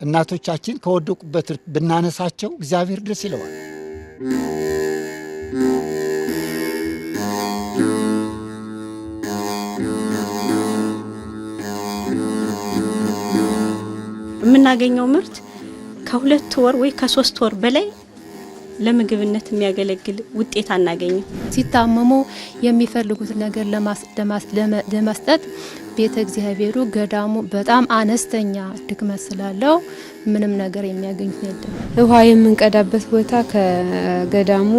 እናቶቻችን ከወደቁበት ብናነሳቸው እግዚአብሔር ደስ ይለዋል። የምናገኘው ምርት ከ2 ወር ወይ ከ3 ወር በላይ ለምግብነት የሚያገለግል ውጤት አናገኝም። ሲታመሙ የሚፈልጉት ነገር ለማስጠት ቤተ እግዚአብሔሩ ገዳሙ በጣም አነስተኛ ድክመት ስላለው ምንም ነገር የሚያገኙት የለም። ውሃ የምንቀዳበት ቦታ ከገዳሙ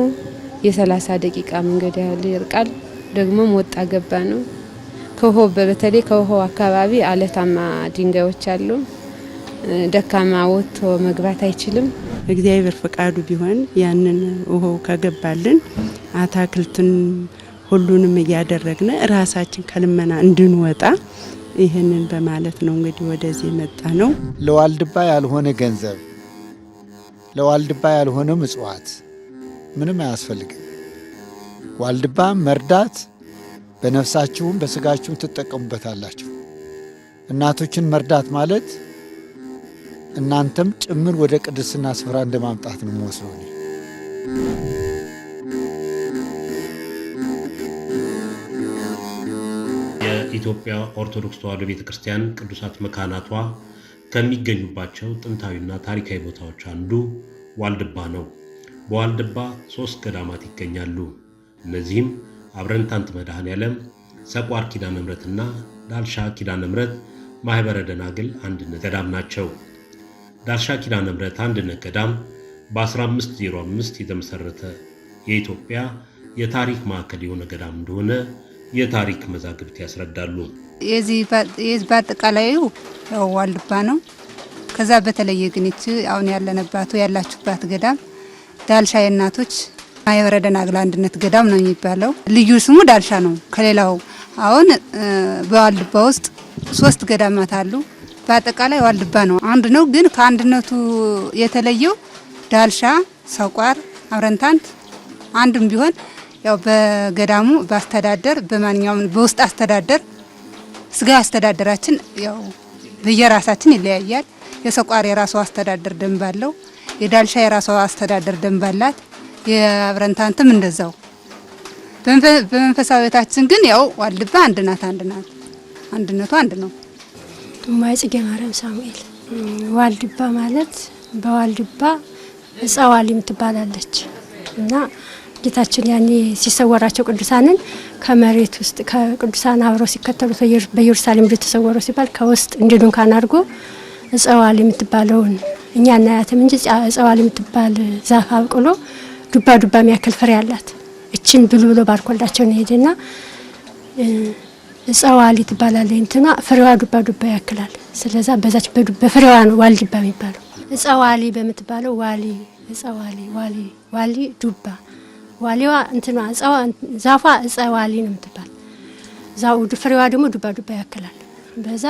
የ30 ደቂቃ መንገድ ያህል ይርቃል። ደግሞ ወጣ ገባ ነው። ከውሃው በተለይ ከውሃው አካባቢ አለታማ ድንጋዮች አሉ። ደካማ ወጥቶ መግባት አይችልም። እግዚአብሔር ፈቃዱ ቢሆን ያንን ውሃው ከገባልን አታክልቱን ሁሉንም እያደረግነ ራሳችን ከልመና እንድንወጣ ይሄንን በማለት ነው እንግዲህ ወደዚህ መጣ ነው። ለዋልድባ ያልሆነ ገንዘብ፣ ለዋልድባ ያልሆነ ምጽዋት ምንም አያስፈልግም። ዋልድባ መርዳት በነፍሳችሁም በስጋችሁም ትጠቀሙበታላችሁ። እናቶችን መርዳት ማለት እናንተም ጭምር ወደ ቅድስና ስፍራ እንደማምጣት ነው የሚወስደው። የኢትዮጵያ ኦርቶዶክስ ተዋሕዶ ቤተክርስቲያን ቅዱሳት መካናቷ ከሚገኙባቸው ጥንታዊና ታሪካዊ ቦታዎች አንዱ ዋልድባ ነው። በዋልድባ 3 ገዳማት ይገኛሉ። እነዚህም አብረንታንት መድኃኔዓለም፣ ሰቋር ኪዳነ ምሕረትና ዳልሻ ኪዳነ ምሕረት ማህበረ ደናግል አንድነት ገዳም ናቸው። ዳልሻ ኪዳነ ምሕረት አንድነት ገዳም በ1505 የተመሰረተ የኢትዮጵያ የታሪክ ማዕከል የሆነ ገዳም እንደሆነ የታሪክ መዛግብት ያስረዳሉ። የዚህ በአጠቃላዩ ዋልድባ ነው። ከዛ በተለየ ግን አሁን ያላችሁባት ገዳም ዳልሻ የእናቶች ማህበረ ደናግል አንድነት ገዳም ነው የሚባለው። ልዩ ስሙ ዳልሻ ነው። ከሌላው አሁን በዋልድባ ውስጥ 3 ገዳማት አሉ። በአጠቃላይ ዋልድባ ነው አንድ ነው። ግን ከአንድነቱ የተለየው ዳልሻ፣ ሰቋር፣ አብረንታንት አንድም ቢሆን ያው በገዳሙ በአስተዳደር በማንኛውም በውስጥ አስተዳደር ስጋ አስተዳደራችን ያው በየራሳችን ይለያያል። የሰቋር የራሱ አስተዳደር ደንብ አለው። የዳልሻ የራሱ አስተዳደር ደንብ አላት። የአብረንታንትም እንደዛው። በመንፈሳዊታችን ግን ያው ዋልድባ አንድ ናት። አንድነቱ አንድ ነው። ማይጽጌ ማርያም ሳሙኤል ዋልድባ ማለት በዋልድባ እጻዋሊም ትባላለች እና ጌታችን ያኔ ሲሰወራቸው ቅዱሳንን ከመሬት ውስጥ ከቅዱሳን አብረው ሲከተሉት በኢየሩሳሌም ተሰወሩ ሲባል ከውስጥ እንደ ድንኳን አድርጎ እጻዋሊም ትባለውን እኛ እናያትም እንጂ እጻዋሊም ትባል ዛፍ አብቅሎ ዱባ የሚያክል ፍሬ አላት። እቺን ብሎ ባርኮላቸው ነው ሄደና እጻዋሊ ትባላለች። እንትና ፍሬዋ ዱባ ያክላል። ስለዛ በዛች በፍሬዋ ነው ዋልድባ የሚባለው። እጻዋሊ በምትባለው ዋሊ እጻዋሊ ዋሊ ዱባ ዋሊዋ እንትና ዛፏ እጻዋሊ ነው የምትባል። ዛው ፍሬዋ ደግሞ ዱባ ያክላል። በዛ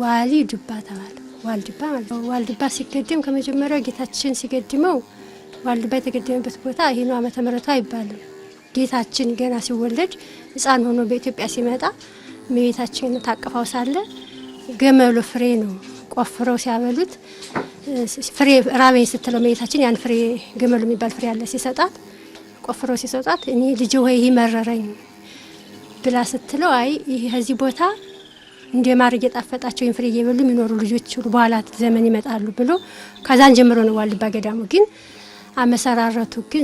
ዋሊ ዱባ ተባለ። ዋልድባ ማለት ነው። ዋልድባ ሲገደም ከመጀመሪያው ጌታችን ሲገድመው ዋልድባ የተገደመበት ቦታ ይሄ ነው ዓመተ ምሕረቱ አይባልም። ጌታችን ገና ሲወለድ ሕፃን ሆኖ በኢትዮጵያ ሲመጣ እመቤታችን ታቀፋው ሳለ ገመሉ ፍሬ ነው ቆፍረው ሲያበሉት ፍሬ ራበኝ ስትለው እመቤታችን ያን ፍሬ ገመሉ የሚባል ፍሬ አለ ሲሰጣት ቆፍረው ሲሰጣት እኔ ልጅ ሆይ ይመረረኝ ብላ ስትለው አይ ይሄ ከዚህ ቦታ እንደማር እየጣፈጣቸው ፍሬ እየበሉ የሚኖሩ ልጆች በኋላ ዘመን ይመጣሉ ብሎ ከዛን ጀምሮ ነው ዋልድባ ገዳሙ። ግን አመሰራረቱ ግን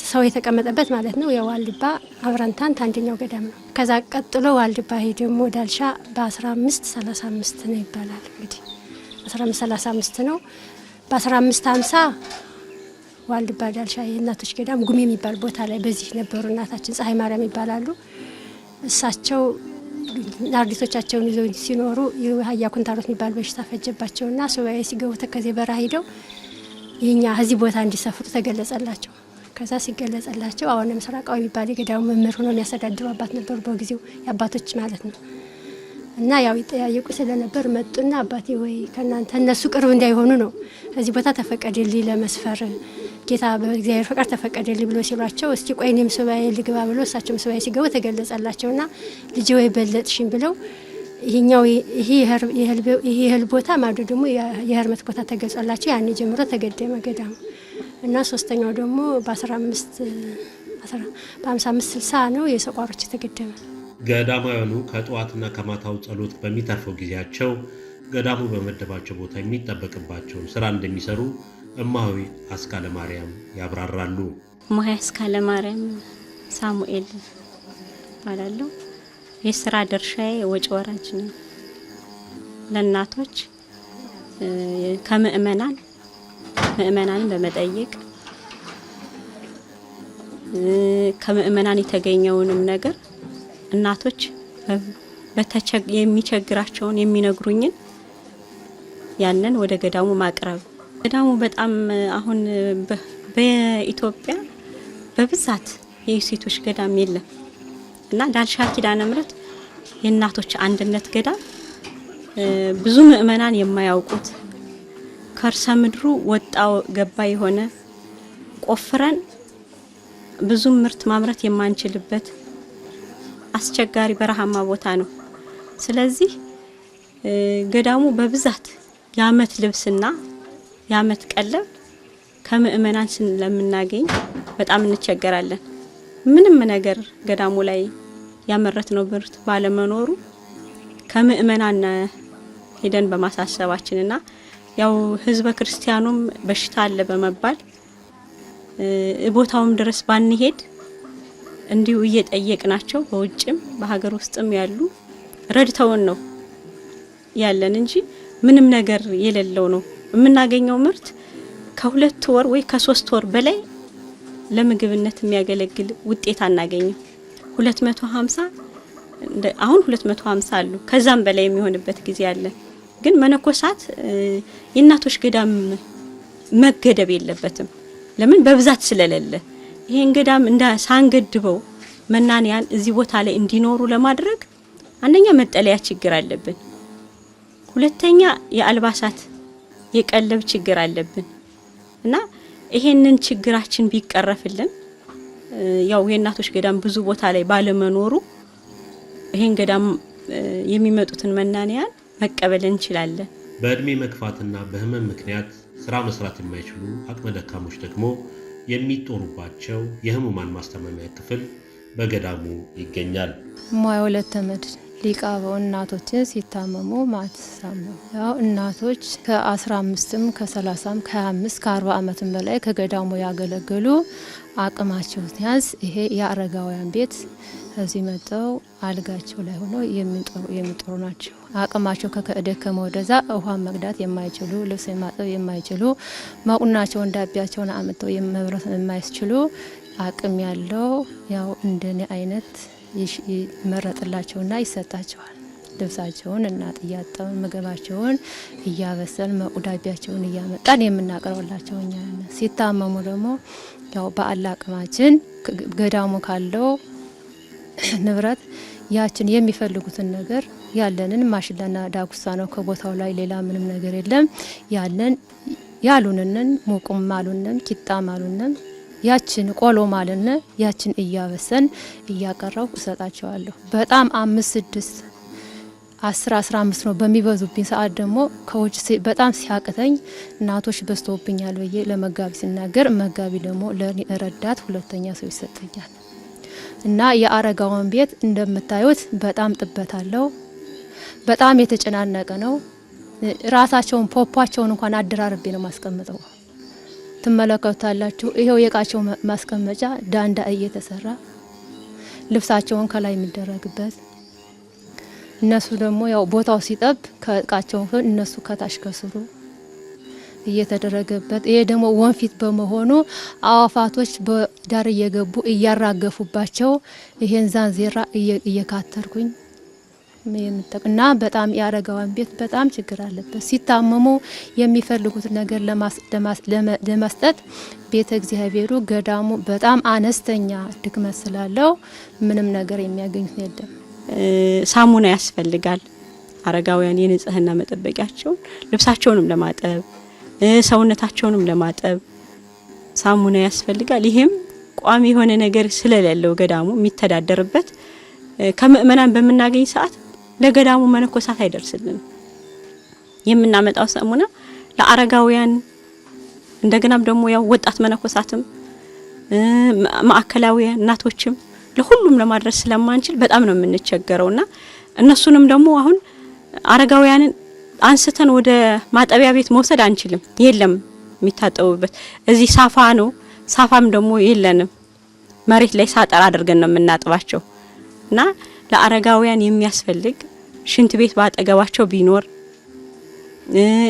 ሰው የተቀመጠበት ማለት ነው። የዋልድባ አብረንታንት አንደኛው ገዳም ነው። ከዛ ቀጥሎ ዋልድባ ይሄ ደግሞ ዳልሻ በ1535 ነው ይባላል። እንግዲህ 1535 ነው። በ1550 ዋልድባ ዳልሻ የእናቶች ገዳም ጉሜ የሚባል ቦታ ላይ በዚህ ነበሩ። እናታችን ፀሐይ ማርያም ይባላሉ። እሳቸው ናርዲቶቻቸውን ይዘው ሲኖሩ የሀያ ኩንታሮት የሚባል በሽታ ፈጀባቸውና ሱባኤ ሲገቡ ተከዜ በረሃ ሄደው የኛ እዚህ ቦታ እንዲሰፍሩ ተገለጸላቸው። ከዛ ሲገለጸላቸው አሁን ምስራቃዊ የሚባል የገዳሙ መምህር ሆነው የሚያስተዳድሩ አባት ነበሩ በጊዜው የአባቶች ማለት ነው። እና ያው ይጠያየቁ ስለነበር መጡና አባቴ ወይ ከናንተ እነሱ ቅርብ እንዳይሆኑ ነው እዚህ ቦታ ተፈቀደልኝ ለመስፈር ጌታ በእግዚአብሔር ፈቃድ ተፈቀደልኝ ብሎ ሲሏቸው እስቲ ቆይ እኔም ሱባኤ ልግባ ብሎ እሳቸውም ሱባኤ ሲገቡ ተገለጸላቸውና ልጅ ወይ በለጥሽኝ ብለው ይሄኛው ይሄ ህል ቦታ ማዶ ደግሞ የህርመት ቦታ ተገለጸላቸው። ያኔ ጀምሮ ተገደመ ገዳሙ እና ሶስተኛው ደግሞ በ55-60 ነው የሰቋሮች ተገደመ። ገዳማውያኑ ከጠዋትና ከማታው ጸሎት በሚተርፈው ጊዜያቸው ገዳሙ በመደባቸው ቦታ የሚጠበቅባቸውን ስራ እንደሚሰሩ እማሆይ አስካለ ማርያም ያብራራሉ። እማሆይ አስካለ ማርያም ሳሙኤል ባላለው የስራ ድርሻዬ ወጪ ወራጅ ነው። ለእናቶች ከምእመናንን በመጠየቅ ከምእመናን የተገኘውንም ነገር እናቶች የሚቸግራቸውን የሚነግሩኝን ያንን ወደ ገዳሙ ማቅረብ። ገዳሙ በጣም አሁን በኢትዮጵያ በብዛት የሴቶች ገዳም የለም እና ዳልሻ ኪዳነ ምሕረት የእናቶች አንድነት ገዳም ብዙ ምእመናን የማያውቁት ከርሰ ምድሩ ወጣው ገባ የሆነ ቆፍረን ብዙ ምርት ማምረት የማንችልበት አስቸጋሪ በረሃማ ቦታ ነው። ስለዚህ ገዳሙ በብዛት የዓመት ልብስና የዓመት ቀለብ ከምእመናን ስለምናገኝ በጣም እንቸገራለን። ምንም ነገር ገዳሙ ላይ ያመረትነው ምርት ባለመኖሩ ከምእመናን ሄደን በማሳሰባችንና ያው ህዝበ ክርስቲያኑም በሽታ አለ በመባል ቦታውም ድረስ ባንሄድ እንዲሁ እየጠየቅናቸው በውጭም በሀገር ውስጥም ያሉ ረድተውን ነው ያለን እንጂ ምንም ነገር የሌለው ነው የምናገኘው ምርት ከ2 ወር ወይ ከ3 ወር በላይ ለምግብነት የሚያገለግል ውጤት አናገኝም። 250 አሁን 250 አሉ ከዛም በላይ የሚሆንበት ጊዜ አለ። ግን መነኮሳት የእናቶች ገዳም መገደብ የለበትም። ለምን በብዛት ስለሌለ ይሄን ገዳም ሳንገድበው መናንያን እዚህ ቦታ ላይ እንዲኖሩ ለማድረግ አንደኛ መጠለያ ችግር አለብን፣ ሁለተኛ የአልባሳት የቀለብ ችግር አለብን እና ይሄንን ችግራችን ቢቀረፍልን ያው የእናቶች ገዳም ብዙ ቦታ ላይ ባለመኖሩ ይሄን ገዳም የሚመጡትን መናንያን መቀበል እንችላለን። በእድሜ መግፋትና በህመም ምክንያት ስራ መስራት የማይችሉ አቅመ ደካሞች ደግሞ የሚጦሩባቸው የህሙማን ማስተማሚያ ክፍል በገዳሙ ይገኛል። እማሆይ ወለተ መድኅን ሊቃበው እናቶች ሲታመሙ ማትሳሙ ያው እናቶች ከ15ም ከ30ም ከ25 ከ40 ዓመትም በላይ ከገዳሙ ያገለገሉ አቅማቸው ሲያንስ ይሄ የአረጋውያን ቤት እዚህ መጥተው አልጋቸው ላይ ሆነው የሚጦሩ ናቸው። አቅማቸው ከደከመ ወደዛ ውሃ መቅዳት የማይችሉ ልብስ ማጠብ የማይችሉ መቁናቸውን ዳቢያቸውን አምጥተው መብራት የማይችሉ አቅም ያለው ያው እንደኔ አይነት ይመረጥላቸውና ይሰጣቸዋል። ልብሳቸውን እና ጥያጣውን ምግባቸውን እያበሰል መቁዳቢያቸውን እያመጣን የምናቀርብላቸው እኛ ነን። ሲታመሙ ደግሞ ያው በአላ አቅማችን ገዳሙ ካለው ንብረት ያችን የሚፈልጉትን ነገር ያለንን ማሽላና ዳጉሳ ነው ከቦታው ላይ ሌላ ምንም ነገር የለም። ያሉንን ሙቁም ማሉንን ቂጣ ማሉንን ያችን ቆሎ ማለነ ያችን እያበሰን እያቀረብኩ እሰጣቸዋለሁ። በጣም 5 6 10 15 ነው በሚበዙብኝ ሰዓት ደግሞ ከውጭ በጣም ሲያቅተኝ እናቶች በስተውብኛል ብዬ ለመጋቢ ሲናገር መጋቢ ደግሞ ለኔ ረዳት ሁለተኛ ሰው ይሰጠኛል እና የአረጋውያን ቤት እንደምታዩት በጣም ጥበት አለው። በጣም የተጨናነቀ ነው። ራሳቸውን ፖፖአቸውን እንኳን አደራርቤ ነው ማስቀመጠው። ትመለከታላችሁ። ይሄው የቃቸው ማስቀመጫ ዳንዳ እየተሰራ ልብሳቸውን ከላይ የሚደረግበት እነሱ ደግሞ ያው ቦታው ሲጠብ ከቃቸው እነሱ ከታች ከስሩ እየተደረገበት ይሄ ደግሞ ወንፊት በመሆኑ አዋፋቶች በዳር እየገቡ እያራገፉባቸው ይሄን ዛንዜራ እየካተርኩኝ የምጠቅና በጣም ያረጋዋን ቤት በጣም ችግር አለበት። ሲታመሙ የሚፈልጉት ነገር ለመስጠት ቤተ እግዚአብሔሩ ገዳሙ በጣም አነስተኛ ድክመት ስላለው ምንም ነገር የሚያገኙት የለም። ሳሙና ያስፈልጋል። አረጋውያን የንጽህና መጠበቂያቸውን ልብሳቸውንም ለማጠብ ሰውነታቸውንም ለማጠብ ሳሙና ያስፈልጋል። ይሄም ቋሚ የሆነ ነገር ስለሌለው ገዳሙ የሚተዳደርበት ከምእመናን በምናገኝ ሰዓት ለገዳሙ መነኮሳት አይደርስልንም። የምናመጣው ሳሙና ለአረጋውያን እንደገናም ደግሞ ያው ወጣት መነኮሳትም ማዕከላውያን እናቶችም ለሁሉም ለማድረስ ስለማንችል በጣም ነው የምንቸገረውና እነሱንም ደግሞ አሁን አረጋውያንን አንስተን ወደ ማጠቢያ ቤት መውሰድ አንችልም። የለም የሚታጠቡበት እዚህ ሳፋ ነው። ሳፋም ደግሞ የለንም። መሬት ላይ ሳጠር አድርገን ነው የምናጥባቸው እና ለአረጋውያን የሚያስፈልግ ሽንት ቤት ባጠገባቸው ቢኖር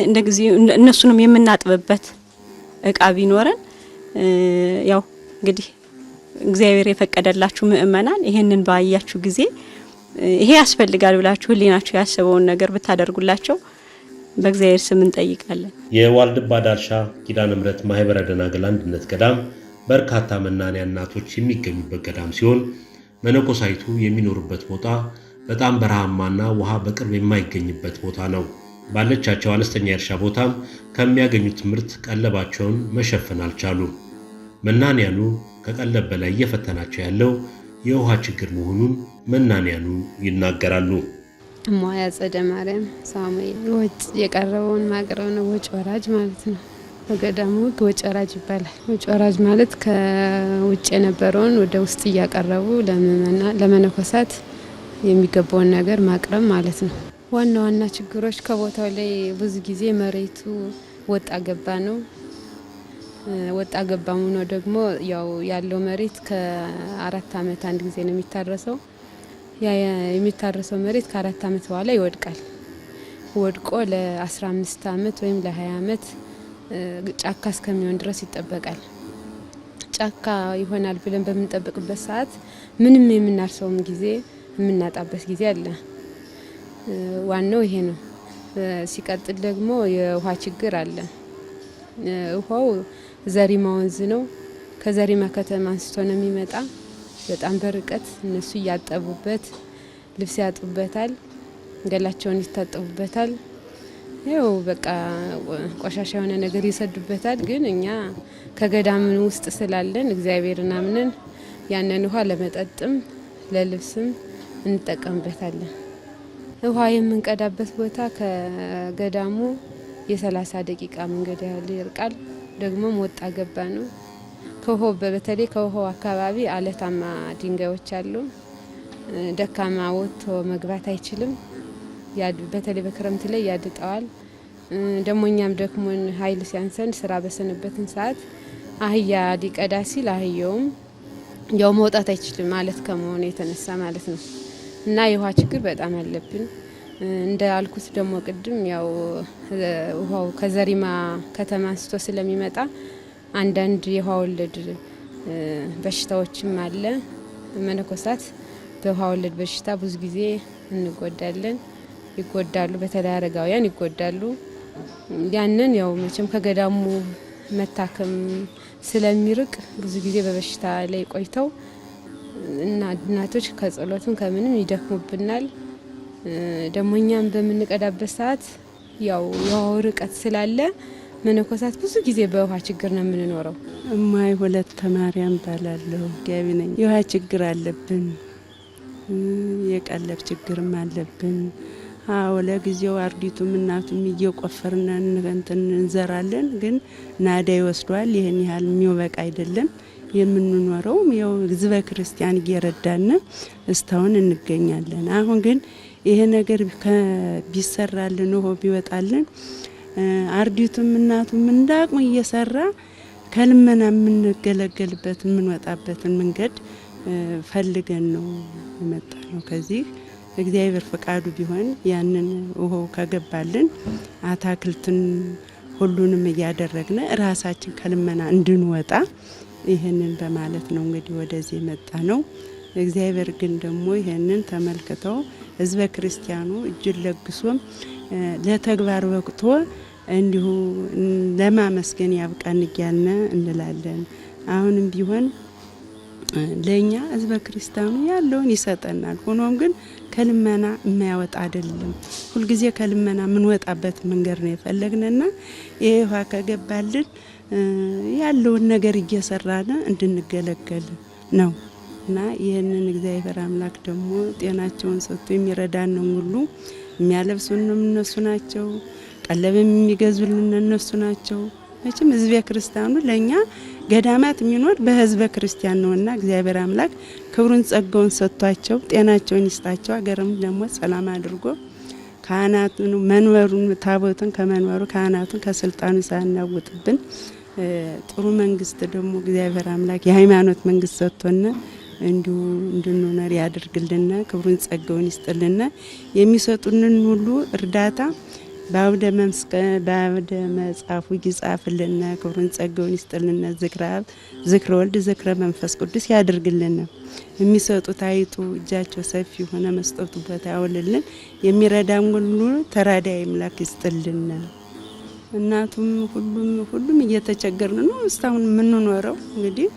እንደዚህ እነሱንም የምናጥብበት እቃ ቢኖረን ያው እንግዲህ እግዚአብሔር የፈቀደላችሁ ምእመናን ይሄንን ባያችሁ ጊዜ ይሄ ያስፈልጋል ብላችሁ ህሊናችሁ ያሰበውን ነገር ብታደርጉላቸው በእግዚአብሔር ስም እንጠይቃለን። የዋልድባ ዳርሻ ኪዳነ ምሕረት ማህበረ ደናግል አንድነት ገዳም በርካታ መናንያን እናቶች የሚገኙበት ገዳም ሲሆን መነኮሳይቱ የሚኖሩበት ቦታ በጣም በረሃማና ውሃ በቅርብ የማይገኝበት ቦታ ነው። ባለቻቸው አነስተኛ እርሻ ቦታም ከሚያገኙት ምርት ቀለባቸውን መሸፈን አልቻሉም። መናንያኑ ከቀለብ በላይ እየፈተናቸው ያለው የውሃ ችግር መሆኑን መናንያኑ ይናገራሉ። እማያ ጸደ ማርያም ሳሙኤል ወጭ የቀረበውን ማቅረብ ነው። ወጭ ወራጅ ማለት ነው። በገዳሙ ሕግ ወጭ ወራጅ ይባላል። ወጭ ወራጅ ማለት ከውጭ የነበረውን ወደ ውስጥ እያቀረቡ ለመነኮሳት የሚገባውን ነገር ማቅረብ ማለት ነው። ዋና ዋና ችግሮች ከቦታው ላይ ብዙ ጊዜ መሬቱ ወጣ ገባ ነው። ወጣ ገባ ሆኖ ደግሞ ያው ያለው መሬት ከ4 አመት አንድ ጊዜ ነው የሚታረሰው። ያ የሚታረሰው መሬት ከ4 አመት በኋላ ይወድቃል። ወድቆ ለ15 አመት ወይም ለ20 አመት ጫካ እስከሚሆን ድረስ ይጠበቃል። ጫካ ይሆናል ብለን በምንጠብቅበት ሰዓት ምንም የምናርሰውም ጊዜ የምናጣበት ጊዜ አለ። ዋናው ይሄ ነው። ሲቀጥል ደግሞ የውሃ ችግር አለ። ውሃው ዘሪማ ወንዝ ነው። ከዘሪማ ከተማ አንስቶ ነው የሚመጣ። በጣም በርቀት እነሱ እያጠቡበት ልብስ ያጡበታል፣ ገላቸውን ይታጠቡበታል። ይኸው በቃ ቆሻሻ የሆነ ነገር ይሰዱበታል። ግን እኛ ከገዳም ውስጥ ስላለን እግዚአብሔርን አምነን ያንን ውሃ ለመጠጥም ለልብስም እንጠቀምበታለን። ውሃ የምንቀዳበት ቦታ ከገዳሙ የ30 ደቂቃ መንገድ ያህል ይርቃል። ደግሞ ወጣ ገባ ነው። ከውሃው በተለይ ከውሃው አካባቢ አለታማ ድንጋዮች አሉ። ደካማ ወጥቶ መግባት አይችልም። በተለይ በክረምት ላይ ያድጠዋል። ደግሞ እኛም ደክሞን ኃይል ሲያንሰን ስራ በሰነበትን ሰዓት አህያ ሊቀዳ ሲል አህያውም ያው መውጣት አይችልም ማለት ከመሆኑ የተነሳ ማለት ነው። እና የውሃ ችግር በጣም አለብን። እንደ አልኩት ደግሞ ቅድም ያው ውሃው ከዘሪማ ከተማ አንስቶ ስለሚመጣ አንዳንድ የውሃ ወለድ በሽታዎችም አለ። መነኮሳት በውሃ ወለድ በሽታ ብዙ ጊዜ እንጎዳለን፣ ይጎዳሉ። በተለይ አረጋውያን ይጎዳሉ። ያንን ያው መቼም ከገዳሙ መታከም ስለሚርቅ ብዙ ጊዜ በበሽታ ላይ ቆይተው እና እናቶች ከጸሎትም ከምንም ይደክሙብናል። ደግሞ እኛም በምንቀዳበት ሰዓት ያው የውሃው ርቀት ስላለ መነኮሳት ብዙ ጊዜ በውሃ ችግር ነው የምንኖረው። እማይ ወለተ ማርያም ባላለሁ ገቢ ነኝ። የውሃ ችግር አለብን፣ የቀለብ ችግርም አለብን። አዎ ለጊዜው አርዲቱም እናቱም እየቆፈርን እንትን እንዘራለን፣ ግን ናዳ ይወስዷል። ይሄን ያህል የሚወበቅ አይደለም የምንኖረው። ያው ህዝበ ክርስቲያን እየረዳን እስታውን እንገኛለን። አሁን ግን ይሄ ነገር ቢሰራልን ነው ቢወጣልን አርዲቱም እናቱም እንዳቅሙ እየሰራ ከልመና የምንገለገልበት የምንወጣበትን መንገድ ፈልገን ነው የመጣ ነው። ከዚህ እግዚአብሔር ፈቃዱ ቢሆን ያንን ውሃው ከገባልን አታክልትን ሁሉንም እያደረግነ ራሳችን ከልመና እንድንወጣ ይሄንን በማለት ነው እንግዲህ ወደዚህ የመጣ ነው። እግዚአብሔር ግን ደግሞ ይሄንን ተመልክተው ህዝበ ክርስቲያኑ እጅን ለግሶም ለተግባር ወቅቶ እንዲሁ ለማመስገን ያብቃን እያልን እንላለን። አሁንም ቢሆን ለኛ ህዝበ ክርስቲያኑ ያለውን ይሰጠናል። ሆኖም ግን ከልመና የማያወጣ አይደለም። ሁልጊዜ ከልመና ምን ወጣበት መንገድ ነው የፈለግነና ይሄ ውሃ ከገባልን ያለውን ነገር እየሰራን እንድንገለገል ነው እና ይህንን እግዚአብሔር አምላክ ደግሞ ጤናቸውን ሰጥቶ የሚረዳን ነው ሁሉ የሚያለብሱንም እነሱ ናቸው፣ ቀለብም የሚገዙልን እነሱ ናቸው። መቼም ህዝበ ክርስቲያኑ ለኛ ገዳማት የሚኖር በህዝበ ክርስቲያን ነውና እግዚአብሔር አምላክ ክብሩን ጸጋውን ሰጥቷቸው ጤናቸውን ይስጣቸው። ሀገርም ደግሞ ሰላም አድርጎ ካህናቱን መንበሩን ታቦቱን ከመንበሩ ካህናቱን ከስልጣኑ ሳያናውጥብን ጥሩ መንግስት ደግሞ እግዚአብሔር አምላክ የሃይማኖት መንግስት ሰጥቶና እንዲሁ እንድንኖር ያድርግልን። ክብሩን ጸጋውን ይስጥልን። የሚሰጡንን ሁሉ እርዳታ በአውደ መጽሐፉ ይጻፍልን። ክብሩን ጸጋውን ይስጥልን። ዝክረ ወልድ ዝክረ መንፈስ ቅዱስ ያድርግልን። የሚሰጡት አይጡ እጃቸው ሰፊ ሆነ መስጠቱ ቦታ ያውልልን። የሚረዳም ሁሉ ተራዳይ አምላክ ይስጥልን። እናቱም ሁሉም እየተቸገርን ነው እስካሁን የምንኖረው። እንግዲህ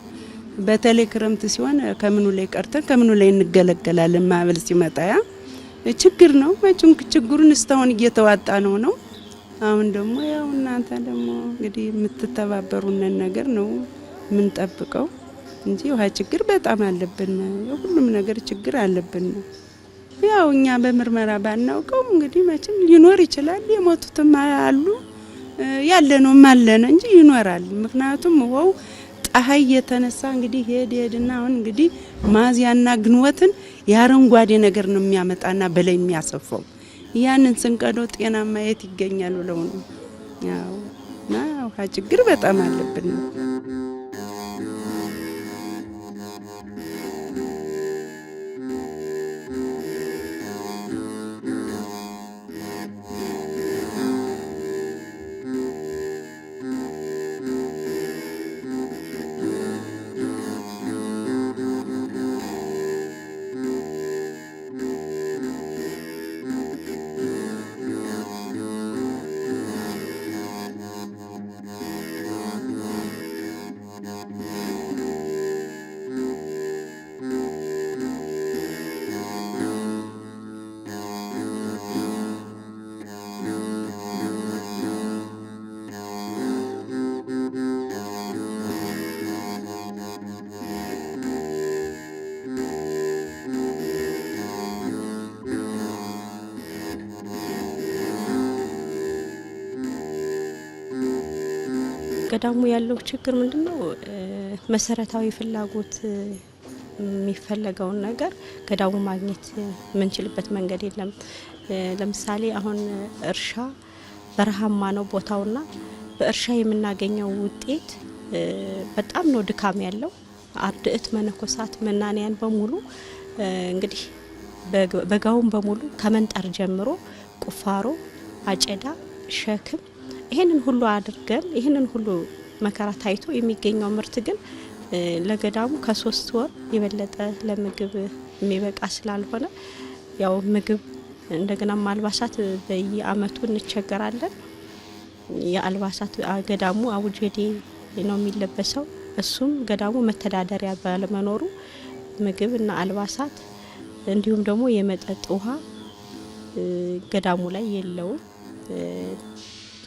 በተለይ ክረምት ሲሆን ከምኑ ላይ ቀርተን ከምኑ ላይ እንገለገላለን? ማዕበል ሲመጣ ያ ችግር ነው። መቼም ችግሩን እስካሁን እየተዋጣ ነው። አሁን ደግሞ ያው እናንተ ደግሞ እንግዲህ የምትተባበሩንን ነገር ነው የምንጠብቀው እንጂ ውሃ ችግር በጣም አለብን። ሁሉም ነገር ችግር አለብን። ያው እኛ በምርመራ ባናውቀው እንግዲህ መቼም ሊኖር ይችላል። የሞቱትም አሉ ያለነውም አለነ እንጂ ይኖራል። ምክንያቱም ውሃው ፀሐይ የተነሳ እንግዲህ ሄድና አሁን እንግዲህ ሚያዝያና ግንቦትን የአረንጓዴ ነገር ነው የሚያመጣና በላይ የሚያሰፋው። ያንን ስንቀደው ጤናማ የት ይገኛል ብለው ነው። ያው እና ውሃ ችግር በጣም አለብን። ገዳሙ ያለው ችግር ምንድነው? መሰረታዊ ፍላጎት የሚፈለገውን ነገር ገዳሙ ማግኘት የምንችልበት መንገድ የለም። ለምሳሌ አሁን እርሻ በረሃማ ነው ቦታውና በእርሻ የምናገኘው ውጤት በጣም ነው ድካም ያለው። አርድእት መነኮሳት መናንያን በሙሉ እንግዲህ በጋውን በሙሉ ከመንጠር ጀምሮ ቁፋሮ፣ አጨዳ፣ ሸክም ይሄንን ሁሉ አድርገን ይሄንን ሁሉ መከራ ታይቶ የሚገኘው ምርት ግን ለገዳሙ ከ3 ወር የበለጠ ለምግብ የሚበቃ ስላልሆነ ያው ምግብ እንደገና አልባሳት በየአመቱ እንቸገራለን። የአልባሳት ገዳሙ አቡጀዴ ነው የሚለበሰው። እሱም ገዳሙ መተዳደሪያ ባለመኖሩ ምግብ እና አልባሳት እንዲሁም ደግሞ የመጠጥ ውሃ ገዳሙ ላይ የለውም።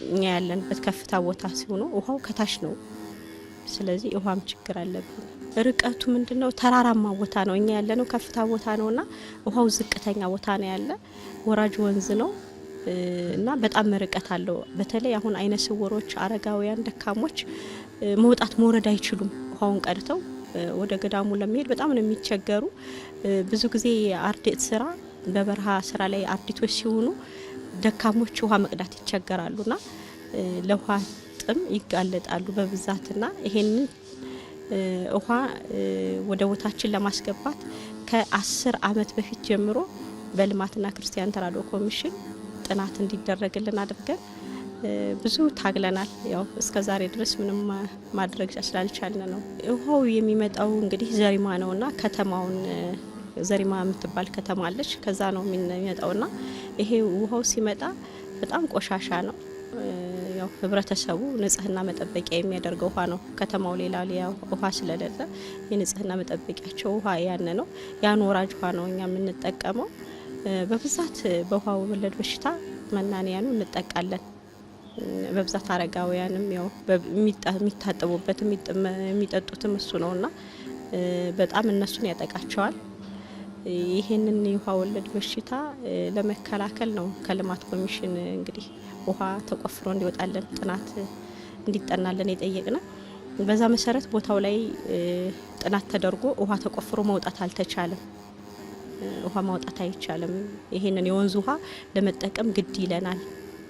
እኛ ያለንበት ከፍታ ቦታ ሲሆን ውሃው ከታች ነው። ስለዚህ ውሃም ችግር አለብን። ርቀቱ ምንድነው? ተራራማ ቦታ ነው። እኛ ያለነው ከፍታ ቦታ ነውና ውሃው ዝቅተኛ ቦታ ነው ያለ። ወራጅ ወንዝ ነው እና በጣም ርቀት አለው። በተለይ አሁን አይነ ስውሮች፣ አረጋውያን፣ ደካሞች መውጣት መውረድ አይችሉም። ውሃውን ቀድተው ወደ ገዳሙ ለመሄድ በጣም ነው የሚቸገሩ። ብዙ ጊዜ አርድእት ስራ በበረሃ ስራ ላይ አርድእቶች ሲሆኑ ደካሞች ውሃ መቅዳት ይቸገራሉና ለውሃ ጥም ይጋለጣሉ በብዛትና ይሄንን ውሃ ወደ ቦታችን ለማስገባት ከ10 አመት በፊት ጀምሮ በልማትና ክርስቲያን ተራድኦ ኮሚሽን ጥናት እንዲደረግልን አድርገን ብዙ ታግለናል። ያው እስከዛሬ ድረስ ምንም ማድረግ ስላልቻልን ነው። ውሃው የሚመጣው እንግዲህ ዘሪማ ነውና ከተማውን ዘሪማ የምትባል ከተማ አለች። ከዛ ነው የሚመጣውና ይሄ ውሃው ሲመጣ በጣም ቆሻሻ ነው። ያው ህብረተሰቡ ንጽህና መጠበቂያ የሚያደርገው ውሃ ነው። ከተማው ሌላ ውሃ ስለሌለ የንጽህና መጠበቂያቸው ውሃ ያን ነው። ያን ወራጅ ውሃ ነው እኛ የምንጠቀመው። በብዛት በውሃ ወለድ በሽታ መናንያኑ እንጠቃለን። በብዛት አረጋውያንም ያው የሚታጠቡበት የሚጠጡትም እሱ ነውና በጣም እነሱን ያጠቃቸዋል። ይሄንን የውሃ ወለድ በሽታ ለመከላከል ነው ከልማት ኮሚሽን እንግዲህ ውሃ ተቆፍሮ እንዲወጣለን ጥናት እንዲጠናለን የጠየቅነው። በዛ መሰረት ቦታው ላይ ጥናት ተደርጎ ውሃ ተቆፍሮ መውጣት አልተቻለም። ውሃ ማውጣት አይቻልም። ይሄንን የወንዝ ውሃ ለመጠቀም ግድ ይለናል።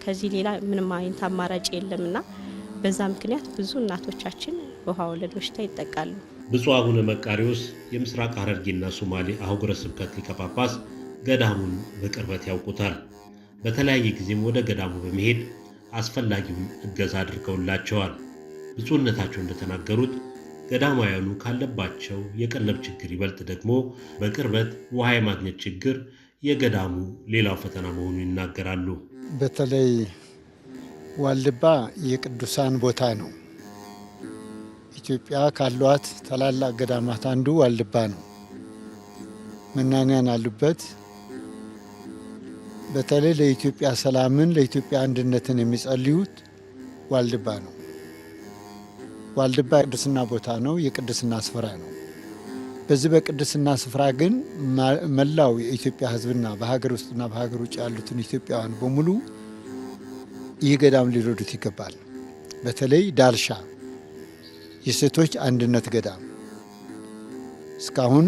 ከዚህ ሌላ ምንም አይነት አማራጭ የለምና በዛ ምክንያት ብዙ እናቶቻችን ውሃ ወለድ በሽታ ይጠቃሉ። ብፁዕ አቡነ መቃሪዎስ የምስራቅ ሐረርጌና ሶማሌ አህጉረ ስብከት ሊቀ ጳጳስ ገዳሙን በቅርበት ያውቁታል። በተለያየ ጊዜም ወደ ገዳሙ በመሄድ አስፈላጊውን እገዛ አድርገውላቸዋል። ብፁዕነታቸው እንደተናገሩት ገዳማውያኑ ካለባቸው የቀለብ ችግር ይበልጥ ደግሞ በቅርበት ውሃ የማግኘት ችግር የገዳሙ ሌላው ፈተና መሆኑን ይናገራሉ። በተለይ ዋልድባ የቅዱሳን ቦታ ነው። ኢትዮጵያ ካሏት ታላላቅ ገዳማት አንዱ ዋልድባ ነው። መናንያን አሉበት። በተለይ ለኢትዮጵያ ሰላምን፣ ለኢትዮጵያ አንድነትን የሚጸልዩት ዋልድባ ነው። ዋልድባ የቅድስና ቦታ ነው፣ የቅድስና ስፍራ ነው። በዚህ በቅድስና ስፍራ ግን መላው የኢትዮጵያ ሕዝብና በሀገር ውስጥና በሀገር ውጭ ያሉትን ኢትዮጵያውያን በሙሉ ይህ ገዳም ሊረዱት ይገባል። በተለይ ዳልሻ የሴቶች አንድነት ገዳም እስካሁን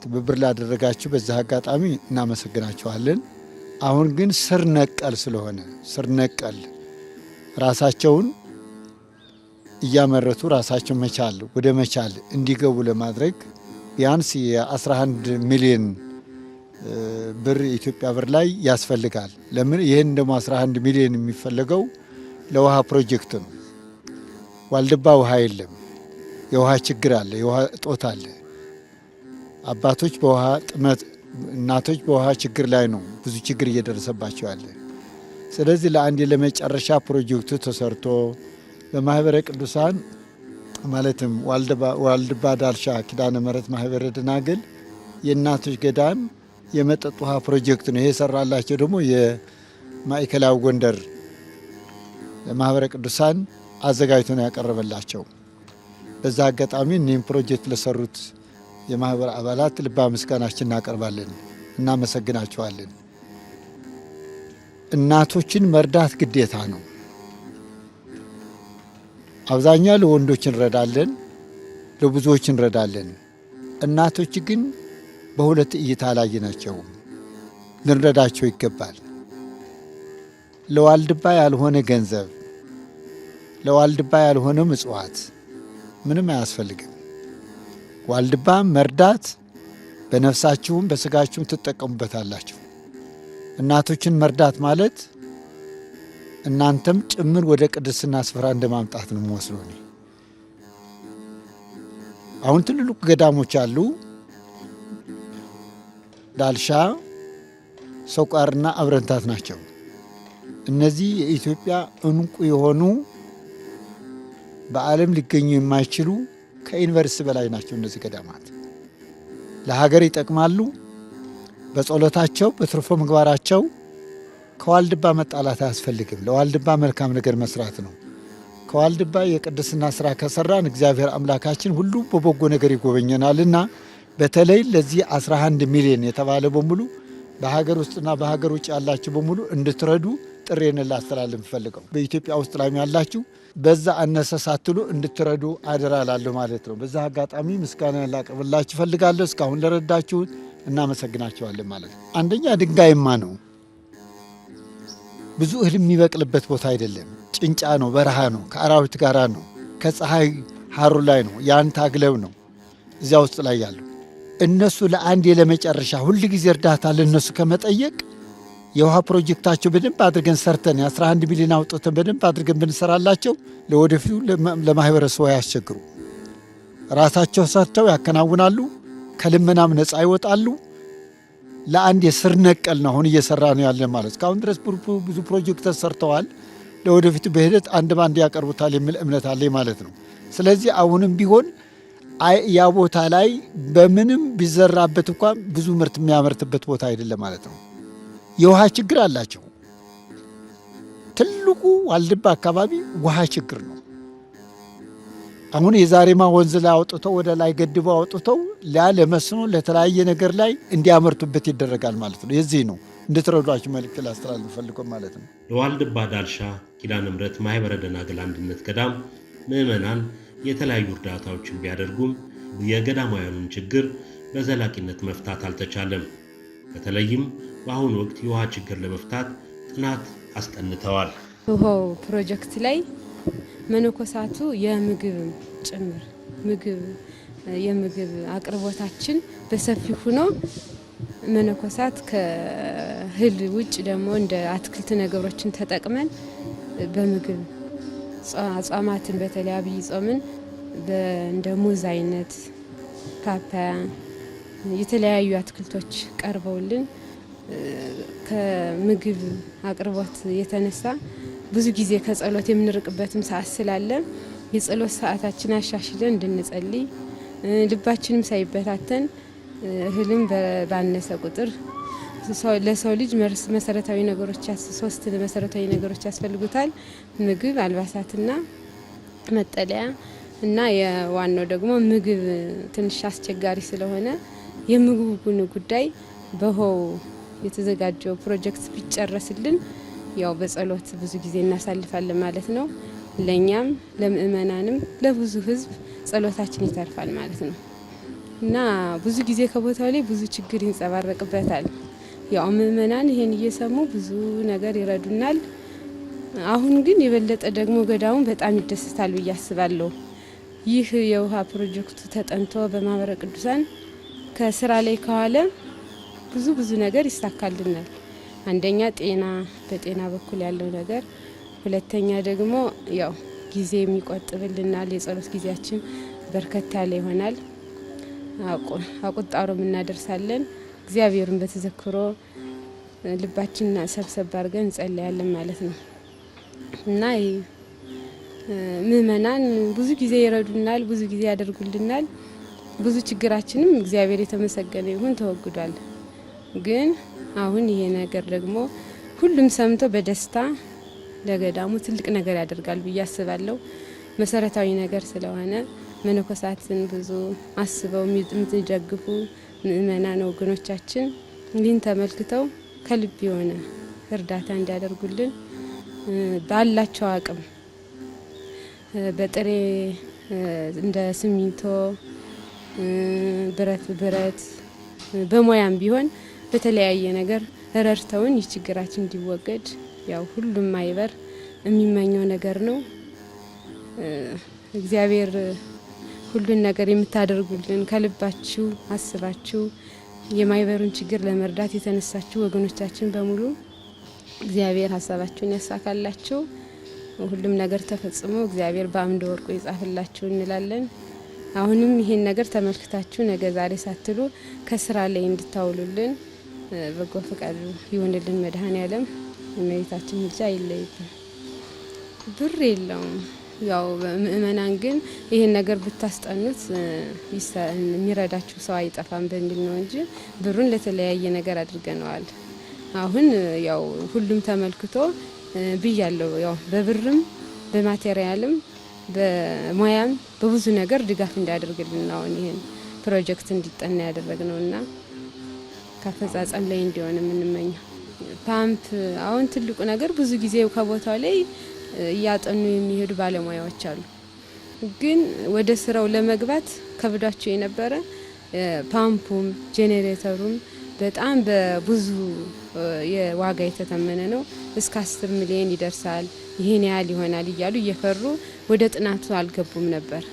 ትብብር ላደረጋችሁ በዚህ አጋጣሚ እናመሰግናችኋለን። አሁን ግን ስር ነቀል ስለሆነ ስር ነቀል ራሳቸውን እያመረቱ ራሳቸው መቻል ወደ መቻል እንዲገቡ ለማድረግ ቢያንስ የ11 ሚሊዮን ብር የኢትዮጵያ ብር ላይ ያስፈልጋል። ለምን ይህን ደግሞ 11 ሚሊዮን የሚፈለገው ለውሃ ፕሮጀክት ነው። ዋልድባ ውሃ የለም። የውሃ ችግር አለ፣ የውሃ እጦት አለ። አባቶች በውሃ ጥመት፣ እናቶች በውሃ ችግር ላይ ነው ብዙ ችግር እየደረሰባቸው ያለ። ስለዚህ ለአንድ ለመጨረሻ ፕሮጀክቱ ተሰርቶ በማህበረ ቅዱሳን ማለትም ዋልድባ ዳልሻ ኪዳነ ምሕረት ማህበረ ደናግል የእናቶች ገዳም የመጠጥ ውሃ ፕሮጀክት ነው። ይሄ የሰራላቸው ደግሞ የማዕከላዊ ጎንደር ማህበረ ቅዱሳን አዘጋጅቶ ነው ያቀረበላቸው። በዛ አጋጣሚ እኒህም ፕሮጀክት ለሰሩት የማህበር አባላት ልባዊ ምስጋናችን እናቀርባለን፣ እናመሰግናቸዋለን። እናቶችን መርዳት ግዴታ ነው። አብዛኛው ለወንዶች እንረዳለን፣ ለብዙዎች እንረዳለን። እናቶች ግን በሁለት እይታ ላይ ናቸው። ልንረዳቸው ይገባል። ለዋልድባ ያልሆነ ገንዘብ፣ ለዋልድባ ያልሆነ ምጽዋት ምንም አያስፈልግም። ዋልድባ መርዳት በነፍሳችሁም በስጋችሁም ትጠቀሙበታላችሁ። እናቶችን መርዳት ማለት እናንተም ጭምር ወደ ቅድስና ስፍራ እንደማምጣት ነው የሚወስደው። አሁን ትልልቅ ገዳሞች አሉ። ዳልሻ፣ ሰቋርና አብረንታት ናቸው። እነዚህ የኢትዮጵያ እንቁ የሆኑ በዓለም ሊገኙ የማይችሉ ከዩኒቨርሲቲ በላይ ናቸው። እነዚህ ገዳማት ለሀገር ይጠቅማሉ። በጸሎታቸው በትርፎ ምግባራቸው ከዋልድባ መጣላት አያስፈልግም። ለዋልድባ መልካም ነገር መስራት ነው። ከዋልድባ የቅድስና ስራ ከሰራን እግዚአብሔር አምላካችን ሁሉ በበጎ ነገር ይጎበኘናልና በተለይ ለዚህ 11 ሚሊዮን የተባለ በሙሉ በሀገር ውስጥና በሀገር ውጭ ያላችሁ በሙሉ እንድትረዱ ጥሬን ላስተላልፍ ፈልገው። በኢትዮጵያ ውስጥ ላይ ያላችሁ በዛ አነሰ ሳትሉ እንድትረዱ አደራ ላለሁ ማለት ነው። በዛ አጋጣሚ ምስጋና ላቀርብላችሁ ፈልጋለሁ። እስካሁን ለረዳችሁን እናመሰግናችኋለን ማለት ነው። አንደኛ ድንጋይማ ነው፣ ብዙ እህል የሚበቅልበት ቦታ አይደለም። ጭንጫ ነው፣ በረሃ ነው፣ ከአራዊት ጋራ ነው፣ ከፀሐይ ሀሩ ላይ ነው፣ ያን ታግለው ነው እዚያ ውስጥ ላይ ያሉ እነሱ ለአንድ ለመጨረሻ ሁል ጊዜ እርዳታ ለነሱ ከመጠየቅ የውሃ ፕሮጀክታቸው በደንብ አድርገን ሰርተን የ11 ሚሊዮን አውጥተን በደንብ አድርገን ብንሰራላቸው ለወደፊቱ ለማህበረሰቡ ያስቸግሩ። ራሳቸው ሰርተው ያከናውናሉ፣ ከልመናም ነፃ ይወጣሉ። ለአንድ የስር ነቀል ነው አሁን እየሰራ ነው ያለ ማለት። እስካሁን ድረስ ብዙ ፕሮጀክት ሰርተዋል። ለወደፊቱ በሂደት አንድ ባንድ ያቀርቡታል የሚል እምነት አለኝ ማለት ነው። ስለዚህ አሁንም ቢሆን ያ ቦታ ላይ በምንም ቢዘራበት እንኳን ብዙ ምርት የሚያመርትበት ቦታ አይደለም ማለት ነው። የውሃ ችግር አላቸው። ትልቁ ዋልድባ አካባቢ ውሃ ችግር ነው። አሁን የዛሬማ ወንዝ ላይ አውጥተው ወደ ላይ ገድበው አውጥተው ለመስኖ ለተለያየ ነገር ላይ እንዲያመርቱበት ይደረጋል ማለት ነው። የዚህ ነው እንድትረዷችሁ መልእክት ላስተላልፍ ፈልገው ማለት ነው። የዋልድባ ዳልሻ ኪዳነ ምሕረት ማኅበረ ደናግል አንድነት ገዳም ምዕመናን የተለያዩ እርዳታዎችን ቢያደርጉም የገዳማውያኑን ችግር በዘላቂነት መፍታት አልተቻለም። በተለይም በአሁኑ ወቅት የውሃ ችግር ለመፍታት ጥናት አስጠንተዋል። ውሃው ፕሮጀክት ላይ መነኮሳቱ የምግብ ጭምር የምግብ አቅርቦታችን በሰፊው ሆኖ መነኮሳት ከእህል ውጭ ደግሞ እንደ አትክልት ነገሮችን ተጠቅመን በምግብ ጾማትን በተለይ አብይ ጾምን እንደ ሙዝ አይነት ፓፓያ የተለያዩ አትክልቶች ቀርበውልን ከምግብ አቅርቦት የተነሳ ብዙ ጊዜ ከጸሎት የምንርቅበትም ሰዓት ስላለ የጸሎት ሰዓታችን አሻሽለን እንድንጸልይ ልባችንም ሳይበታተን እህልም ባነሰ ቁጥር ለሰው ልጅ መሰረታዊ ነገሮች 3 መሰረታዊ ነገሮች ያስፈልጉታል። ምግብ፣ አልባሳትና መጠለያ እና የዋናው ደግሞ ምግብ ትንሽ አስቸጋሪ ስለሆነ የምግቡን ጉዳይ በውሃው የተዘጋጀው ፕሮጀክት ቢጨረስልን ያው በጸሎት ብዙ ጊዜ እናሳልፋለን ማለት ነው። ለኛም ለምእመናንም ለብዙ ህዝብ ጸሎታችን ይተርፋል ማለት ነው እና ብዙ ጊዜ ከቦታው ላይ ብዙ ችግር ይንጸባረቅበታል። ያው ምእመናን ይሄን እየሰሙ ብዙ ነገር ይረዱናል። አሁን ግን የበለጠ ደግሞ ገዳሙ በጣም ይደስታል ብዬ አስባለሁ። ይህ የውሃ ፕሮጀክቱ ተጠንቶ በማኅበረ ቅዱሳን ከስራ ላይ ከዋለ ብዙ ነገር ይሳካልናል። አንደኛ በጤና በኩል ያለው ነገር፣ ሁለተኛ ደግሞ ያው ጊዜ የሚቆጥብልናል። የጸሎት ጊዜያችን በርከት ያለ ይሆናል። አቁጣሮ እናደርሳለን። እግዚአብሔርን በተዘክሮ ልባችንን ሰብሰብ አድርገን እንጸልያለን ማለት ነው እና ምእመናን ብዙ ጊዜ ይረዱናል፣ ብዙ ጊዜ ያደርጉልናል። ብዙ ችግራችንም እግዚአብሔር የተመሰገነ ይሁን ተወግዷል። ግን አሁን ይሄ ነገር ደግሞ ሁሉም ሰምቶ በደስታ ለገዳሙ ትልቅ ነገር ያደርጋል ብዬ አስባለሁ። መሰረታዊ ነገር ስለሆነ መነኮሳትን ብዙ አስበው የምትደግፉ ምእመናን ወገኖቻችን ይህን ተመልክተው ከልብ የሆነ እርዳታ እንዲያደርጉልን ባላቸው አቅም በጥሬ እንደ ሲሚንቶ፣ ብረት በሙያም ቢሆን በተለያየ ነገር ረድተውን ይህ ችግራችን እንዲወገድ ያው ሁሉም ማህበር የሚመኘው ነገር ነው። እግዚአብሔር ሁሉን ነገር የምታደርጉልን ከልባችሁ አስባችሁ የማህበሩን ችግር ለመርዳት የተነሳችሁ ወገኖቻችን በሙሉ እግዚአብሔር ሀሳባችሁን ያሳካላችሁ። ሁሉም ነገር ተፈጽሞ እግዚአብሔር በአምደ ወርቁ ይጻፍላችሁ እንላለን። አሁንም ይሄን ነገር ተመልክታችሁ ነገ ዛሬ ሳትሉ ከስራ ላይ እንድታውሉልን በጎ ፈቃዱ ይሆንልን። መድኃኔዓለም እመቤታችን ምልጃ አይለይብን። ብር የለውም። ያው ምእመናን ግን ይሄን ነገር ብታስጠኑት የሚረዳችሁ ሰው አይጠፋም በሚል ነው እንጂ ብሩን ለተለያየ ነገር አድርገነዋል። አሁን ያው ሁሉም ተመልክቶ ብያለው ያው በብርም በማቴሪያልም በሙያም በብዙ ነገር ድጋፍ እንዲያደርግልን ነው ይሄን ፕሮጀክት እንዲጠና ያደረግነውና ከፈጻጸም ላይ እንዲሆን የምንመኘው። ፓምፕ አሁን ትልቁ ነገር ብዙ ጊዜ ከቦታው ላይ እያጠኑ የሚሄዱ ባለሙያዎች አሉ። ግን ወደ ስራው ለመግባት ከብዳቸው የነበረ ፓምፑም ጄኔሬተሩም በጣም በብዙ የዋጋ የተተመነ ነው። እስከ 10 ሚሊዮን ይደርሳል፣ ይሄን ያህል ይሆናል እያሉ እየፈሩ ወደ ጥናቱ አልገቡም ነበር።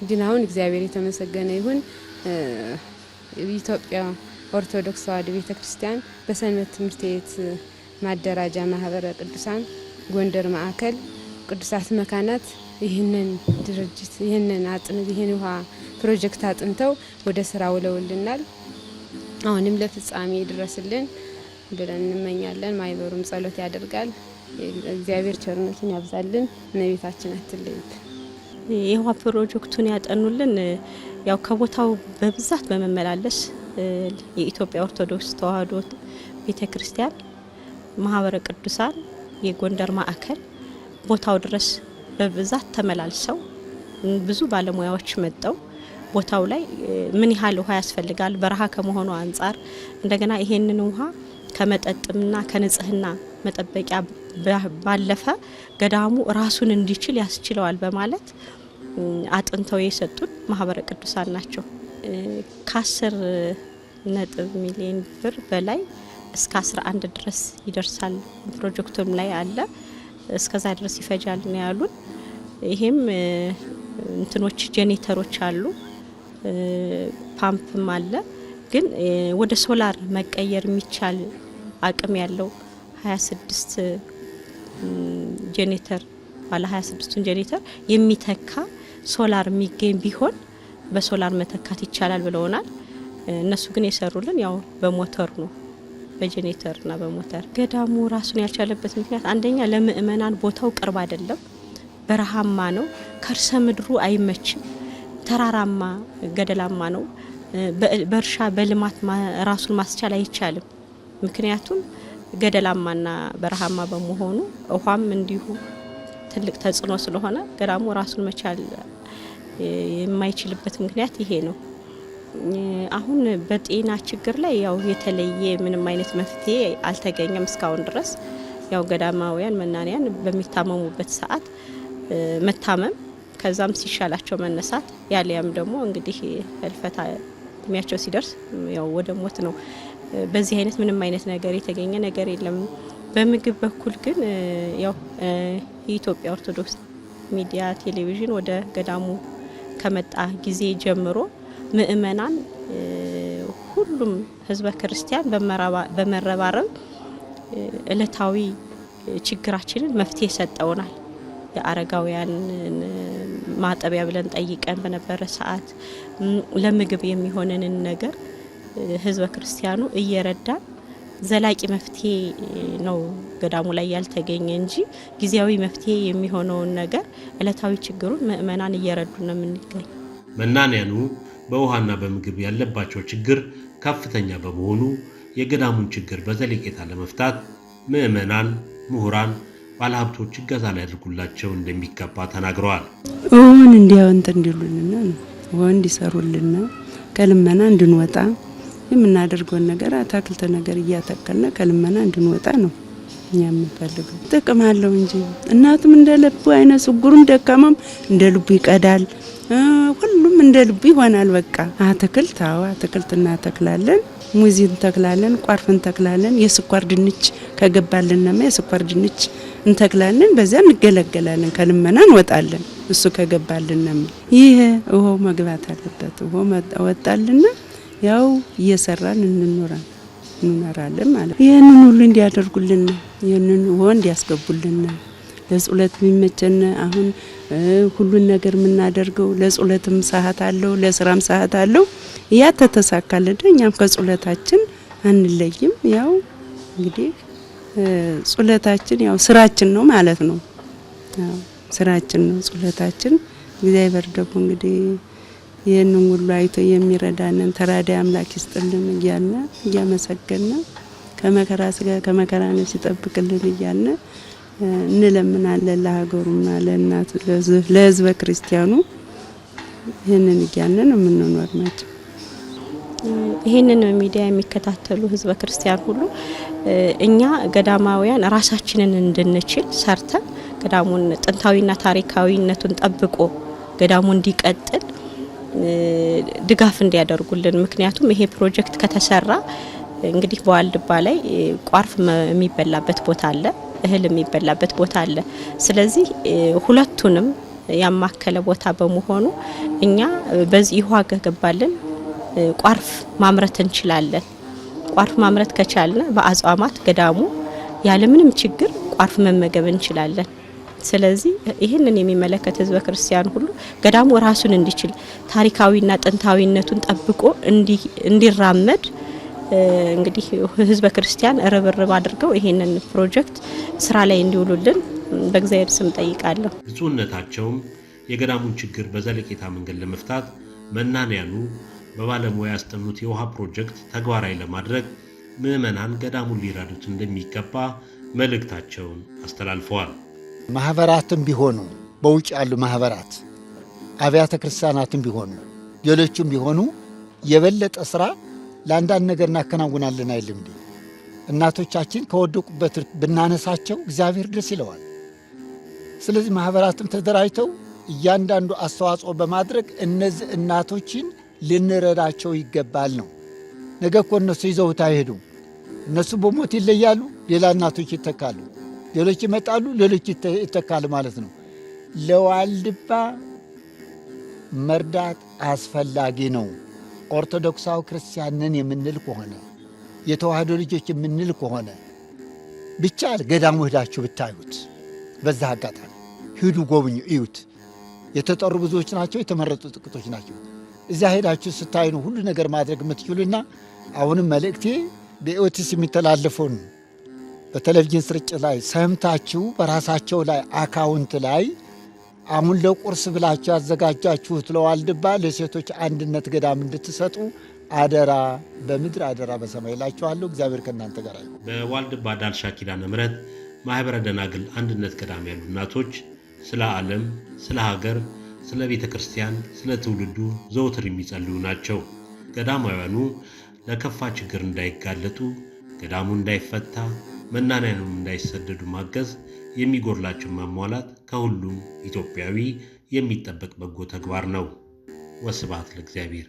ግን አሁን እግዚአብሔር የተመሰገነ ይሁን ኢትዮጵያ ኦርቶዶክስ ተዋሕዶ ቤተክርስቲያን በሰንበት ትምህርት ቤት ማደራጃ ማህበረ ቅዱሳን ጎንደር ማዕከል ቅዱሳት መካናት ይህንን ድርጅት ይህን ውሃ ፕሮጀክት አጥንተው ወደ ስራ ውለውልናል። አሁንም ለፍጻሜ ይድረስልን ብለን እንመኛለን። ማህበሩም ጸሎት ያደርጋል። እግዚአብሔር ቸርነቱን ያብዛልን። እመቤታችን አትለይብን። የውሃ ፕሮጀክቱን ያጠኑልን ያው ከቦታው በብዛት በመመላለስ የኢትዮጵያ ኦርቶዶክስ ተዋሕዶ ቤተክርስቲያን ማህበረ ቅዱሳን የጎንደር ማዕከል ቦታው ድረስ በብዛት ተመላልሰው ብዙ ባለሙያዎች መጥተው ቦታው ላይ ምን ያህል ውሃ ያስፈልጋል በረሃ ከመሆኑ አንፃር እንደገና ይሄንን ውሃ ከመጠጥምና ከንጽህና መጠበቂያ ባለፈ ገዳሙ ራሱን እንዲችል ያስችለዋል በማለት አጥንተው የሰጡን ማህበረ ቅዱሳን ናቸው። ከ10 ሚሊዮን ብር በላይ እስከ 11 ድረስ ይደርሳል ፕሮጀክቱም ላይ አለ። እስከዛ ድረስ ይፈጃል ነው ያሉን። ይሄም እንትኖች ጄኔተሮች አሉ፣ ፓምፕም አለ። ግን ወደ ሶላር መቀየር የሚቻል አቅም ያለው 26 ጄኔተር ባለ 26ቱን ጄኔተር የሚተካ ሶላር የሚገኝ ቢሆን በሶላር መተካት ይቻላል ብለውናል። እነሱ ግን የሰሩልን ያው በሞተር ነው፣ በጄኔተርና በሞተር። ገዳሙ ራሱን ያልቻለበት ምክንያት አንደኛ ለምእመናን ቦታው ቅርብ አይደለም፣ በረሃማ ነው፣ ከርሰ ምድሩ አይመችም፣ ተራራማ ገደላማ ነው። በእርሻ በልማት ራሱን ማስቻል አይቻልም። ምክንያቱም ገደላማና በረሃማ በመሆኑ ውሃም እንዲሁ ትልቅ ተጽዕኖ ስለሆነ ገዳሙ ራሱን መቻል የማይችልበት ምክንያት ይሄ ነው። አሁን በጤና ችግር ላይ ያው የተለየ ምንም አይነት መፍትሄ አልተገኘም እስካሁን ድረስ። ያው ገዳማውያን መናንያን በሚታመሙበት ሰዓት መታመም ከዛም ሲሻላቸው መነሳት ያለያም ደግሞ እንግዲህ ህልፈት እድሜያቸው ሲደርስ ያው ወደ ሞት ነው። በዚህ አይነት ምንም አይነት ነገር የተገኘ ነገር የለም። በምግብ በኩል ግን ያው የኢትዮጵያ ኦርቶዶክስ ሚዲያ ቴሌቪዥን ወደ ገዳሙ ከመጣ ጊዜ ጀምሮ ምእመናን ሁሉም ህዝበ ክርስቲያን በመረባረብ እለታዊ ችግራችንን መፍትሄ ሰጠውናል። የአረጋውያን ማጠቢያ ብለን ጠይቀን በነበረ ሰዓት ለምግብ የሚሆነንን ነገር ህዝበ ክርስቲያኑ እየረዳ ዘላቂ መፍትሄ ነው ገዳሙ ላይ ያልተገኘ እንጂ ጊዜያዊ መፍትሄ የሚሆነውን ነገር እለታዊ ችግሩን ምእመናን እየረዱ ነው የምንገኝ። መናንያኑ በውሃና በምግብ ያለባቸው ችግር ከፍተኛ በመሆኑ የገዳሙን ችግር በዘለቄታ ለመፍታት ምእመናን፣ ምሁራን፣ ባለሀብቶች እገዛ ሊያደርጉላቸው እንደሚገባ ተናግረዋል። እውን እንዲያወንት እንዲሉልና ነው ወንድ ይሰሩልና ከልመና እንድንወጣ የምናደርገውን ነገር አታክልተ ነገር እያተከልነ ከልመና እንድንወጣ ነው እኛ የምንፈልገው። ጥቅም አለው እንጂ እናቱም እንደልቡ አይነ ስጉሩም ደካማም እንደልቡ ይቀዳል፣ ሁሉም እንደልቡ ይሆናል። በቃ አትክልት እናተክላለን፣ ሙዝ እንተክላለን፣ ቋርፍ እንተክላለን። የስኳር ድንች ከገባልንማ የስኳር ድንች እንተክላለን። በዚያ እንገለገላለን፣ ከልመና እንወጣለን። እሱ ከገባልንማ ይሄ ውሃው መግባት አለበት። ውሃው ወጣልና ያው እየሰራን እንኖራለን ማለት። ይሄንን ሁሉ እንዲያደርጉልን፣ ይሄንን ውሃ እንዲያስገቡልን፣ ለጸሎት የሚመቸን አሁን ሁሉን ነገር የምናደርገው ለጸሎትም ሰዓት አለው፣ ለስራም ሰዓት አለው። ያ ተተሳካልን እኛም ከጸሎታችን አንለይም። ያው እንግዲህ ጸሎታችን ያው ስራችን ነው ማለት ነው። ያው ስራችን ነው ጸሎታችን። እግዚአብሔር ደግሞ እንግዲህ ይህንን ሁሉ አይቶ የሚረዳንን ተራዳይ አምላክ ይስጥልን እያልን እያመሰገንን ከመከራ ስጋ ከመከራ ነፍስ ይጠብቅልን እያልን እንለምናለን። ለሀገሩና ለእናት ለህዝበ ክርስቲያኑ ይህንን እያልን የምንኖር ናቸው። ይህንን ሚዲያ የሚከታተሉ ህዝበ ክርስቲያን ሁሉ እኛ ገዳማውያን ራሳችንን እንድንችል ሰርተን ገዳሙን ጥንታዊና ታሪካዊነቱን ጠብቆ ገዳሙ እንዲቀጥል ድጋፍ እንዲያደርጉልን። ምክንያቱም ይሄ ፕሮጀክት ከተሰራ እንግዲህ በዋልድባ ላይ ቋርፍ የሚበላበት ቦታ አለ፣ እህል የሚበላበት ቦታ አለ። ስለዚህ ሁለቱንም ያማከለ ቦታ በመሆኑ እኛ በዚህ ውሃ ገባልን ቋርፍ ማምረት እንችላለን። ቋርፍ ማምረት ከቻልን በአጽዋማት ገዳሙ ያለምንም ችግር ቋርፍ መመገብ እንችላለን። ስለዚህ ይህንን የሚመለከት ህዝበ ክርስቲያን ሁሉ ገዳሙ ራሱን እንዲችል ታሪካዊና ጥንታዊነቱን ጠብቆ እንዲራመድ እንግዲህ ህዝበ ክርስቲያን ርብርብ አድርገው ይህንን ፕሮጀክት ስራ ላይ እንዲውሉልን በእግዚአብሔር ስም ጠይቃለሁ። ብፁዕነታቸውም የገዳሙን ችግር በዘለቄታ መንገድ ለመፍታት መናንያኑ በባለሙያ ያስጠኑት የውሃ ፕሮጀክት ተግባራዊ ለማድረግ ምዕመናን ገዳሙን ሊረዱት እንደሚገባ መልእክታቸውን አስተላልፈዋል። ማህበራትም ቢሆኑ በውጭ ያሉ ማህበራት፣ አብያተ ክርስቲያናትም ቢሆኑ ሌሎችም ቢሆኑ የበለጠ ስራ ለአንዳንድ ነገር እናከናውናለን አይልም እንዴ? እናቶቻችን ከወደቁበት ብናነሳቸው እግዚአብሔር ደስ ይለዋል። ስለዚህ ማህበራትም ተደራጅተው እያንዳንዱ አስተዋጽኦ በማድረግ እነዚህ እናቶችን ልንረዳቸው ይገባል ነው። ነገ እኮ እነሱ ይዘውት አይሄዱም። እነሱ በሞት ይለያሉ፣ ሌላ እናቶች ይተካሉ፣ ሌሎች ይመጣሉ፣ ሌሎች ይተካሉ ማለት ነው። ለዋልድባ መርዳት አስፈላጊ ነው። ኦርቶዶክሳዊ ክርስቲያንን የምንል ከሆነ የተዋህዶ ልጆች የምንል ከሆነ ብቻ ገዳሙ ሄዳችሁ ብታዩት፣ በዛ አጋጣሚ ሂዱ፣ ጎብኙ፣ እዩት። የተጠሩ ብዙዎች ናቸው፣ የተመረጡ ጥቂቶች ናቸው። እዚያ ሄዳችሁ ስታዩ ነው ሁሉ ነገር ማድረግ የምትችሉና አሁንም መልእክቴ በኢኦቲስ የሚተላለፈውን በቴሌቪዥን ስርጭት ላይ ሰምታችሁ በራሳቸው ላይ አካውንት ላይ አሁን ለቁርስ ብላችሁ ያዘጋጃችሁት ለዋልድባ ለሴቶች አንድነት ገዳም እንድትሰጡ አደራ፣ በምድር አደራ በሰማይ እላችኋለሁ። እግዚአብሔር ከእናንተ ጋር ይሁን። በዋልድባ ዳልሻ ኪዳነ ምሕረት ማኅበረ ደናግል አንድነት ገዳም ያሉ እናቶች ስለ ዓለም፣ ስለ ሀገር፣ ስለ ቤተ ክርስቲያን፣ ስለ ትውልዱ ዘውትር የሚጸልዩ ናቸው። ገዳማውያኑ ለከፋ ችግር እንዳይጋለጡ፣ ገዳሙ እንዳይፈታ፣ መናንያኑም እንዳይሰደዱ ማገዝ፣ የሚጎድላቸው ማሟላት ከሁሉም ኢትዮጵያዊ የሚጠበቅ በጎ ተግባር ነው። ወስብሐት ለእግዚአብሔር።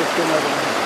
Hadi